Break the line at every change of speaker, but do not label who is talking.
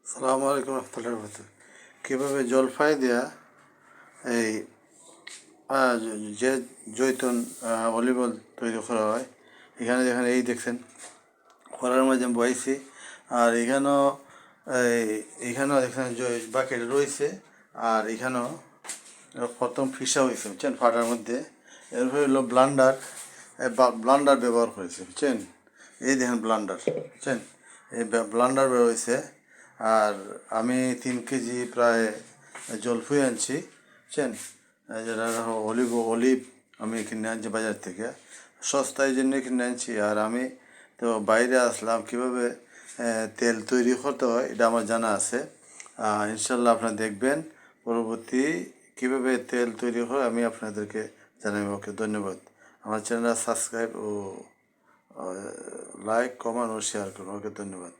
সালামু আলাইকুম রহমতুল্লাহ বরকাতুহ। কীভাবে জলফাই দেয়া এই যে জৈতুন অলিভ অয়েল তৈরি করা হয়, এখানে যেখানে এই দেখছেন খরার মাঝে আমি বইছি, আর এইখানেও দেখছেন বাকেট রয়েছে, আর এখানেও প্রথম ফিসা হয়েছে বুঝছেন ফাটার মধ্যে। এরপরে হলো ব্লান্ডার, ব্লান্ডার ব্যবহার করেছে বুঝছেন। এই দেখেন ব্লান্ডার বুঝছেন, এই ব্লান্ডার ব্যবহার হয়েছে। আর আমি 3 কেজি প্রায় জলফুই আনছি বুঝছেন, যেটা অলিভ আমি কিনে আনছি বাজার থেকে, সস্তায় জন্য কিনে আনছি। আর আমি তো বাইরে আসলাম, কীভাবে তেল তৈরি করতে হয় এটা আমার জানা আছে। ইনশাল্লাহ আপনারা দেখবেন পরবর্তী কীভাবে তেল তৈরি হয় আমি আপনাদেরকে জানাবো। ওকে, ধন্যবাদ। আমার চ্যানেল সাবস্ক্রাইব ও লাইক, কমেন্ট ও শেয়ার করুন। ওকে, ধন্যবাদ।